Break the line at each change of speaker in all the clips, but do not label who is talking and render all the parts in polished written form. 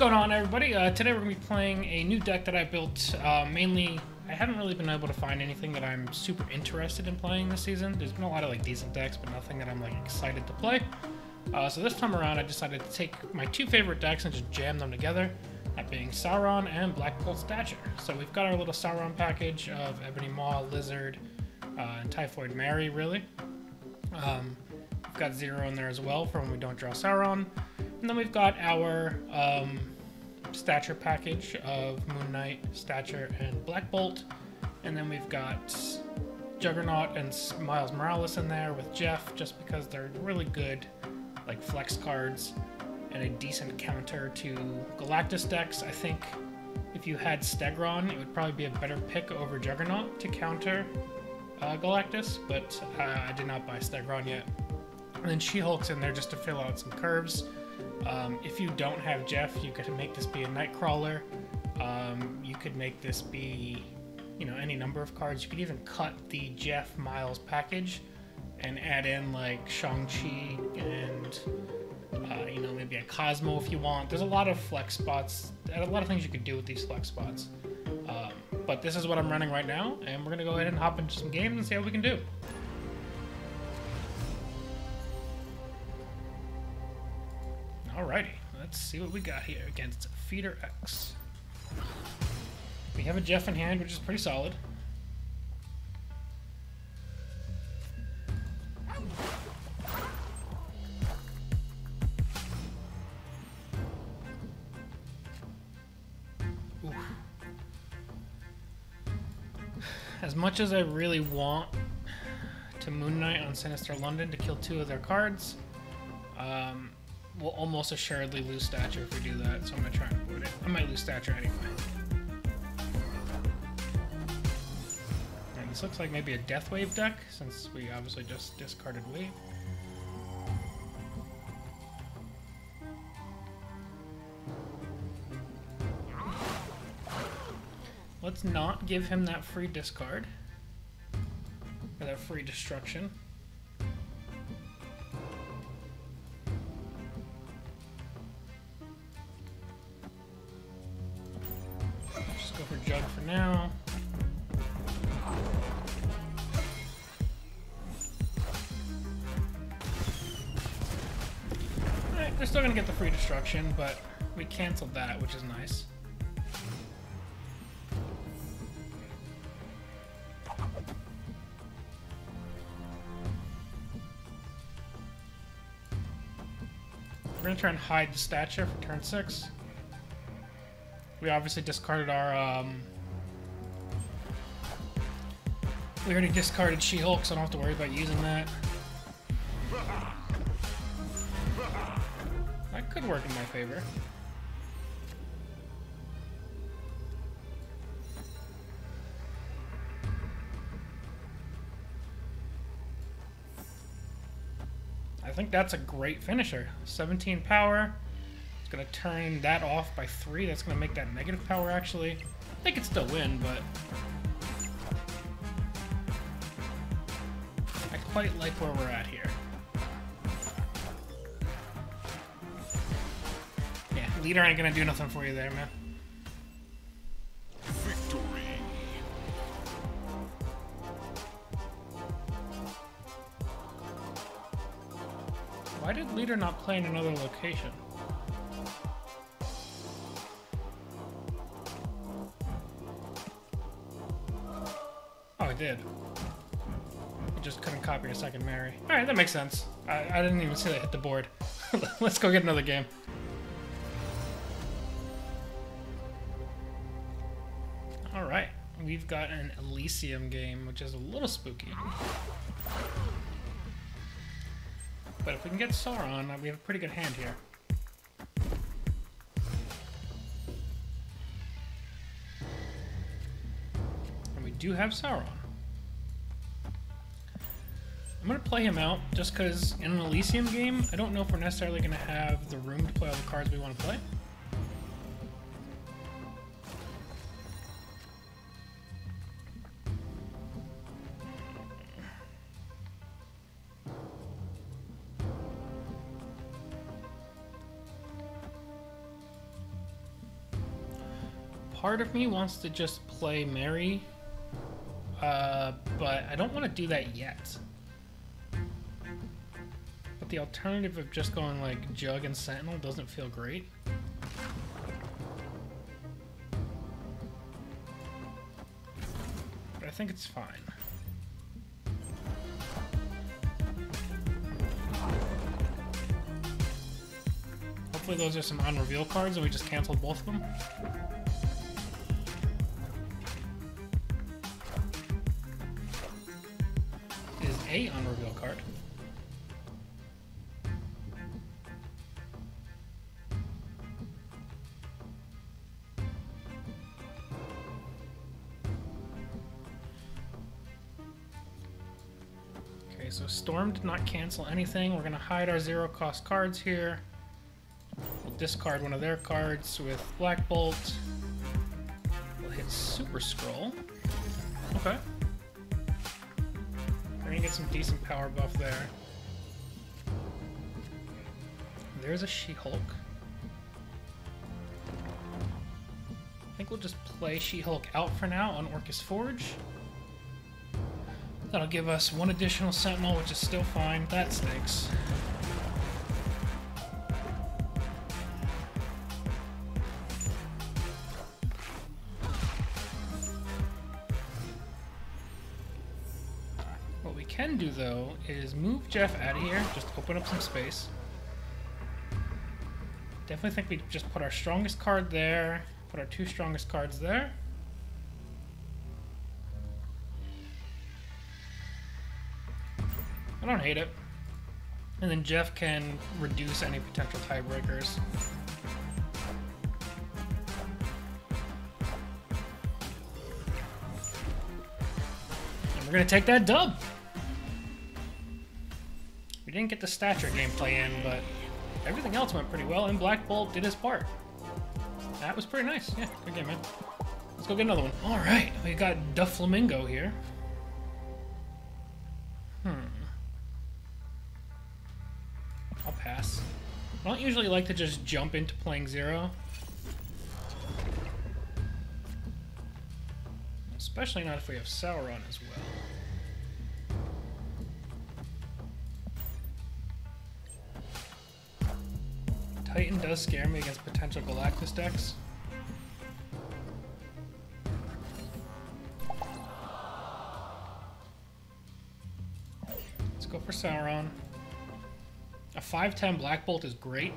Going on, everybody? Today we're going to be playing a new deck that I built. Mainly, I haven't really been able to find anything that I'm super interested in playing this season. There's been a lot of decent decks, but nothing that I'm excited to play. So this time around, I decided to take my two favorite decks and just jam them together. That being Sauron and Stature. So we've got our little Sauron package of Ebony Maw, Lizard, and Typhoid Mary, really. We've got Zero in there as well for when we don't draw Sauron. And then we've got our Stature package of Moon Knight, Stature, and Black Bolt. And then we've got Juggernaut and Miles Morales in there with Jeff, just because they're really good flex cards and a decent counter to Galactus decks. I think if you had Stegron, it would probably be a better pick over Juggernaut to counter Galactus, but I did not buy Stegron yet. And then She-Hulk's in there just to fill out some curves. If you don't have Jeff, you could make this be a Nightcrawler. You could make this be, any number of cards. You could even cut the Jeff Miles package and add in Shang-Chi and, maybe a Cosmo if you want. There's a lot of flex spots, and a lot of things you could do with these flex spots. But this is what I'm running right now, and we're going to go ahead and hop into some games and see how we can do. Alrighty, let's see what we got here against Feeder X. We have a Jeff in hand, which is pretty solid. Oof. As much as I really want to Moon Knight on Sinister London to kill two of their cards, we'll almost assuredly lose Stature if we do that, so I'm going to try and avoid it. I might lose Stature anyway. And this looks like maybe a Death Wave deck, since we obviously just discarded Wave. Let's not give him that free discard, or that free destruction. For Jug for now. Alright, they're still gonna get the free destruction, but we canceled that, which is nice. We're gonna try and hide the Stature for turn 6. We obviously discarded our, we already discarded She-Hulk, so I don't have to worry about using that. That could work in my favor. I think that's a great finisher. 17 power. Gonna turn that off by 3. That's gonna make that negative power, actually. They could still win, but I quite like where we're at here. Yeah, leader ain't gonna do nothing for you there, man.
Victory.
Why did leader not play in another location? Oh, it did. It just couldn't copy a second Mary. Alright, that makes sense. I didn't even see that hit the board. Let's go get another game. Alright, we've got an Elysium game, which is a little spooky. But if we can get Sauron, we have a pretty good hand here. We do have Sauron. I'm going to play him out just because in an Elysium game, I don't know if we're necessarily going to have the room to play all the cards we want to play. part of me wants to just play Mary, but I don't want to do that yet. But the alternative of just going like Jug and Sentinel doesn't feel great. But I think it's fine. Hopefully those are some unreveal cards and we just canceled both of them. Is a unreveal card. Okay, so Storm did not cancel anything. We're gonna hide our 0-cost cards here. We'll discard one of their cards with Black Bolt. We'll hit Super Scroll. Okay. We're gonna get some decent power buff there. There's a She-Hulk. I think we'll just play She-Hulk out for now on Orcus Forge. That'll give us one additional Sentinel, which is still fine. That stinks. What we can do, though, is move Jeff out of here, just open up some space. Definitely think we just put our strongest card there, put our 2 strongest cards there. I don't hate it. And then Jeff can reduce any potential tiebreakers. And we're gonna take that dub! We didn't get the Stature gameplay in, but everything else went pretty well, and Black Bolt did his part. That was pretty nice. Yeah, good game, man. Let's go get another one. Alright, we got Doflamingo here. I'll pass. I don't usually like to just jump into playing 0. Especially not if we have Sauron as well. Titan does scare me against potential Galactus decks. Let's go for Sauron. A 5/10 Black Bolt is great.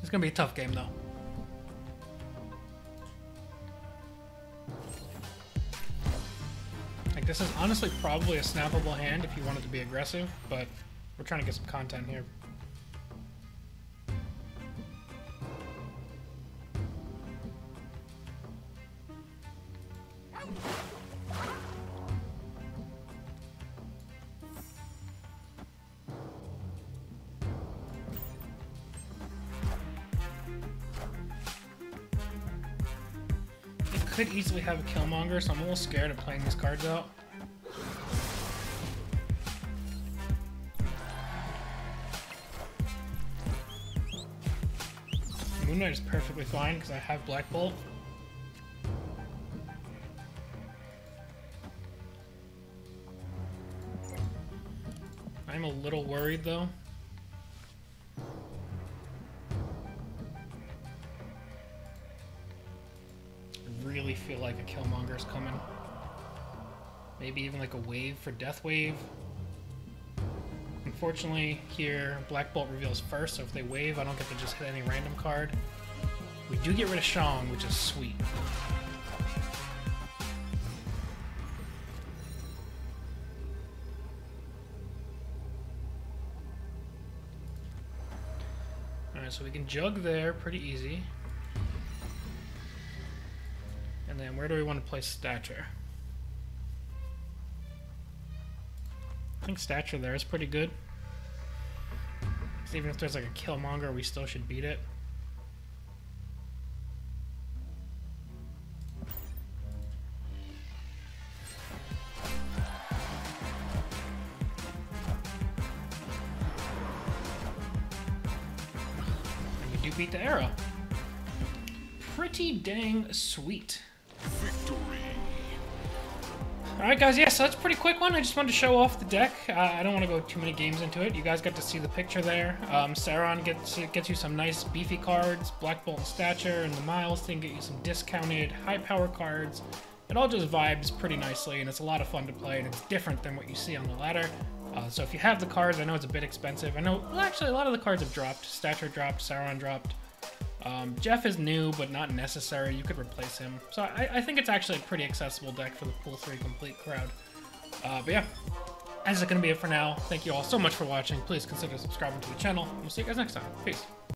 It's gonna be a tough game, though. Like, this is honestly probably a snappable hand if you wanted to be aggressive, but we're trying to get some content here. Could easily have a Killmonger, so I'm a little scared of playing these cards out. Moon Knight is perfectly fine because I have Black Bolt. I'm a little worried though. Really feel like a Killmonger is coming. Maybe even like a wave for Death Wave. Unfortunately, here Black Bolt reveals first, so if they wave, I don't get to just hit any random card. We do get rid of Shang, which is sweet. Alright, so we can jug there pretty easy. And then where do we want to place Stature? I think Stature there is pretty good. Because even if there's like a Killmonger, we still should beat it. do beat the era. Pretty dang sweet.
Victory.
Alright guys, yeah, so that's a pretty quick one. I just wanted to show off the deck. I don't want to go too many games into it. You guys got to see the picture there. Sauron gets you some nice beefy cards. Black Bolt and Stature, and the Miles thing get you some discounted high power cards. It all just vibes pretty nicely, and it's a lot of fun to play, and it's different than what you see on the ladder. So if you have the cards, I know it's a bit expensive. I know, well, actually, a lot of the cards have dropped. Stature dropped, Sauron dropped. Jeff is new, but not necessary. You could replace him. So I think it's actually a pretty accessible deck for the Pool 3 complete crowd. But yeah, that's going to be it for now. Thank you all so much for watching. Please consider subscribing to the channel. We'll see you guys next time. Peace.